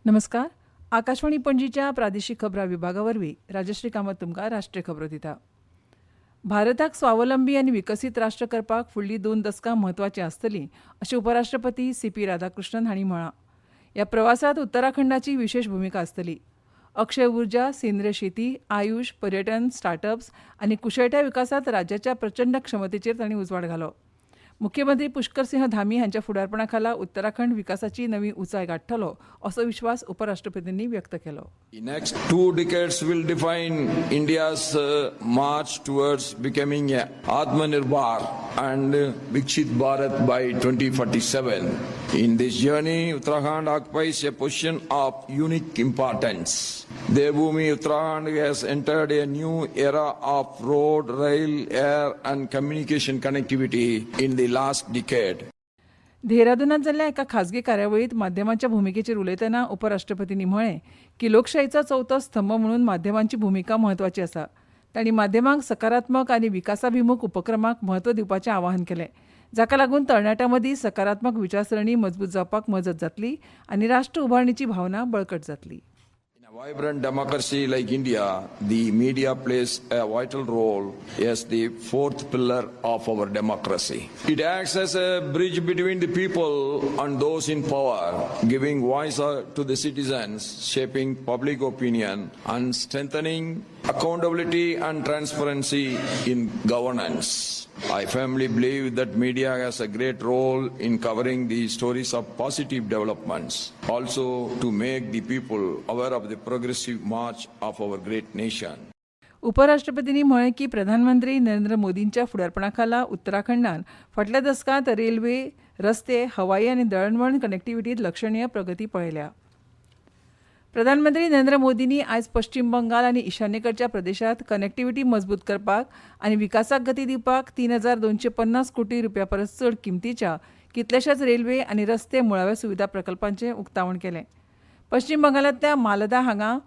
नमस्कार. आकाशवाणी पणजीच्या प्रादेशीक खबरां विभागावरवीं राजश्री कामत तुमकां राष्ट्रीय खबरो दिता. भारताक स्वावलंबी आनी विकसीत राष्ट्र करपाक फुडलीं 2 दशकां म्हत्वाचीं आसतलीं अशें उपराष्ट्रपती सी.पी. राधाकृष्णन हांणी म्हळां. ह्या प्रवासांत उत्तराखंडाची विशेष भुमिका आसतली. अक्षय उर्जा, सेंद्रीय शेती, आयुष, पर्यटन, स्टार्टअप्स आनी कुशळटाय विकासांत राज्याच्या प्रचंड क्षमतेचेर तांणी उजवाड घालो. मुख्यमंत्री पुष्कर सिंह धामी हांच्या फुडारपणा खाला उत्तराखंड विकासाची नवी उंचाय गाठतलो असो विश्वास उपराष्ट्रपतींनी व्यक्त केलो. The next 2 decades will define India's march towards becoming a Atmanirbhar and Viksit Bharat by 2047. In this journey, Uttarakhand occupies a position of unique importance. Devbhoomi Uttarakhand has entered a new era of road, rail, air and communication connectivity in the last decade. देहरादूनात जाल्ल्या एका खाजगी कार्यावळीत माध्यमांच्या भुमिकेचेर उलयतना उपराष्ट्रपतींनी म्हळें की लोकशायेचो चवथो स्तंभ म्हणून माध्यमांची भुमिका म्हत्वाची आसा. तांणी माध्यमांक सकारात्मक आनी विकासाभिमुख उपक्रमांक म्हत्व दिवपाचें आवाहन केलें, जाका लागून तरणाट्यां मदीं सकारात्मक विचारसरणी मजबूत जावपाक मजत जातली आनी राष्ट्र उभारणेची भावना बळकट जातली. In a vibrant democracy like India, the media plays a vital role as the 4th pillar of our democracy. It acts as a bridge between the people and those in power, giving voice to the citizens, shaping public opinion, and strengthening accountability and transparency in governance. I firmly believe that media has a great role in covering the stories of positive developments, also to make the people aware of the progressive march of our great nation. उपराष्ट्रपतींनी म्हळें की प्रधानमंत्री नरेंद्र मोदींच्या फुडारपणाखाला उत्तराखंडान फाटल्या दशकांत railway, रस्ते, हवाई आनी दळणवळण कनेक्टिव्हिटीत लक्षणीय प्रगती पळयल्या. प्रधानमंत्री नरेंद्र मोदींनी आयज पश्चिम बंगाल आनी ईशान्येकडच्या प्रदेशांत कनेक्टिव्हिटी मजबूत करपाक आनी विकासाक गती दिवपाक 3,250 कोटी रुपया परस चड किमतीच्या कितलेशेच रेल्वे आनी रस्ते मुळाव्या सुविधा प्रकल्पांचें उक्तावण केलें. पश्चिम बंगालांतल्या मालदा हांगा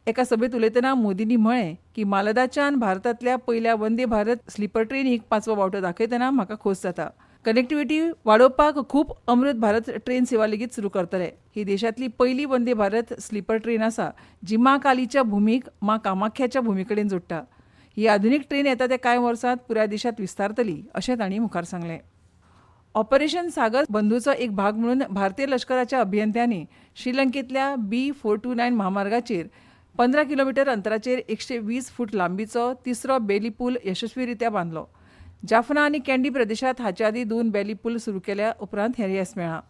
एका सभेत उलयतना मोदींनी म्हळें की मालदाच्यान भारतांतल्या पयल्या वंदे भारत स्लीपर ट्रेनीक 5वो वावटो दाखयतना म्हाका खोस जाता. कनेक्टिव्हिटी वाडोवपाक खूब अमृत भारत ट्रेन सेवा लेगीत सुरू करतले. ही देशांतली पयली वंदे भारत स्लीपर ट्रेन आसा जी मा कालीच्या भूमीक मा कामाख्याच्या भूमी कडेन जोडटा. ही आधुनीक ट्रेन येता त्या कांय वर्सांत पुराय देशांत विस्तारतली अशें तांणी मुखार सांगलें. ऑपरेशन सागर बंधूचो एक भाग म्हणून भारतीय लश्कराच्या अभियंत्यांनी श्रीलंकेंतल्या B429 महामार्गाचेर 15 किलोमीटर अंतराचेर 120 फूट लांबीचो तिसरो बेली पूल यशस्वीरित्या बांदलो. जाफना आनी कँडी प्रदेशांत हाचे आदीं 2 बेली पूल सुरू केल्या उपरांत हें येस मेळ्ळां.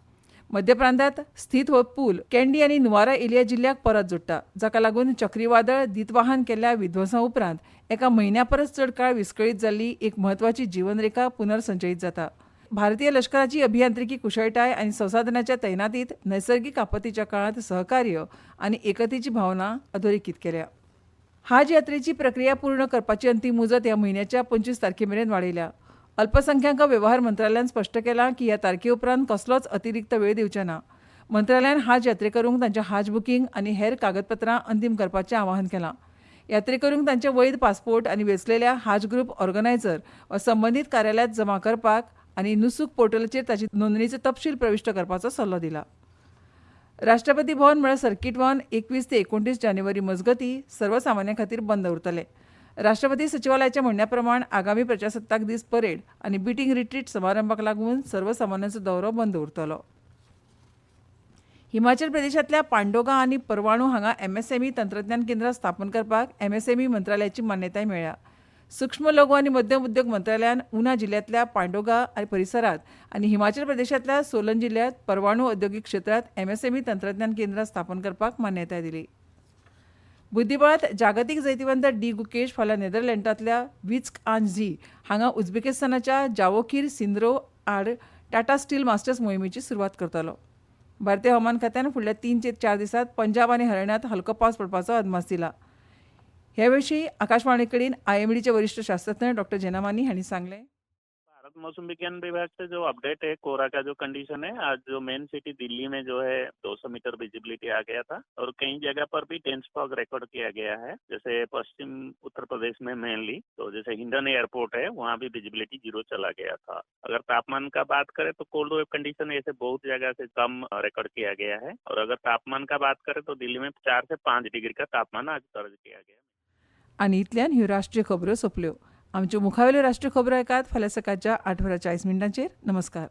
मध्य प्रांतांत स्थित हो पूल कँडी आनी नुवारा एलिया जिल्ल्याक परत जोडटा, जाका लागून चक्रीवादळ दितवाहन केल्ल्या विध्वंसा उपरांत एका म्हयन्या परस चड काळ विस्कळीत जाल्ली एक म्हत्वाची जीवनरेखा पुनर्संचयीत जाता. भारतीय लश्कराची अभियांत्रिकी कुशळटाय आनी संसाधनांच्या तैनातीत नैसर्गिक आपत्तीच्या काळांत सहकार्य आनी एकतेची भावना अधोरेखित केल्या. हज यात्रेची प्रक्रिया पूर्ण करपाची अंतीम मुजत ह्या म्हयन्याच्या 25 तारखेमेरेन वाडयल्या. अल्पसंख्याक वेव्हार मंत्रालयान स्पश्ट केलां की ह्या तारखे उपरांत कसलोच अतिरिक्त वेळ दिवचे ना. मंत्रालयान हज यात्रेकरूंक तांचें हज बुकींग आनी हेर कागदपत्रां अंतीम करपाचें आवाहन केलां. यात्रेकरूंक तांचे वैध पासपोर्ट आनी वेंचलेल्या हज ग्रुप ऑर्गनायझर वा संबंदीत कार्यालयांत जमा करपाक आनी नुसूक पोर्टलाचेर ताची नोंदणीचो तपशील प्रविश्ट करपाचो सल्लो दिला. राष्ट्रपती भवन म्हळ्यार सर्कीट वन 21 ते 29 जानेवारी मजगतीं सर्वसामान्यां खातीर बंद उरतलें. राष्ट्रपती सचिवालयाच्या म्हणण्या प्रमाण आगामी प्रजासत्ताक दीस परेड आनी बिटींग रिट्रीट समारंभाक लागून सर्वसामान्यांचो दौरो बंद उरतलो. हिमाचल प्रदेशांतल्या पांडोगा आनी परवाणू हांगा MSME तंत्रज्ञान केंद्रां स्थापन करपाक MSME मंत्रालयाची मान्यताय मेळ्ळ्या. सूक्ष्म लघु आनी मध्यम उद्योग मंत्रालयान उना जिल्ल्यांतल्या पांडोगा आनी परिसरांत आनी हिमाचल प्रदेशांतल्या सोलन जिल्ल्यांत परवाणू औद्योगिक क्षेत्रांत MSME तंत्रज्ञान केंद्रां स्थापन करपाक मान्यताय दिली. बुद्धीबळांत जागतीक जैतिवंत डी गुकेश फाल्यां नेदरलँडांतल्या विस्क आन झी हांगा उझबेकिस्तानाच्या जावोखीर सिंद्रो आड टाटा स्टील मास्टर्स मोहिमेची सुरवात करतलो. भारतीय हवामान खात्यान फुडल्या 3 ते 4 दिसांत पंजाब आनी हरियाणांत हलको पावस पडपाचो अदमास दिला. ह्या विशीं आकाशवाणी कडेन IMDचे वरिश्ठ शास्त्रज्ञ डॉ. जेनामानी हांणी सांगलें. मौसम विज्ञान विभाग से जो अपडेट है कोहरा का जो कंडीशन है, आज जो मेन सिटी दिल्ली में जो है 200 मीटर विजिबिलिटी आ गया था और कई जगह पर भी डेंस फॉग रिकॉर्ड किया गया है, जैसे पश्चिम उत्तर प्रदेश में मेनली। तो जैसे हिंडन एयरपोर्ट है वहाँ भी विजिबिलिटी 0 चला गया था। अगर तापमान का बात करें तो कोल्ड वेव कंडीशन ऐसे बहुत जगह से कम रिकॉर्ड किया गया है और अगर तापमान का बात करें तो दिल्ली में 4 से 5 डिग्री का तापमान आज दर्ज किया गया। आनी इतल्यान ह्यो राष्ट्रीय खबरो सोंपल्यो. आमच्यो मुखावेल्यो राष्ट्रीय खबरो ऐकात फाल्यां सकाळच्या 8:40 नमस्कार.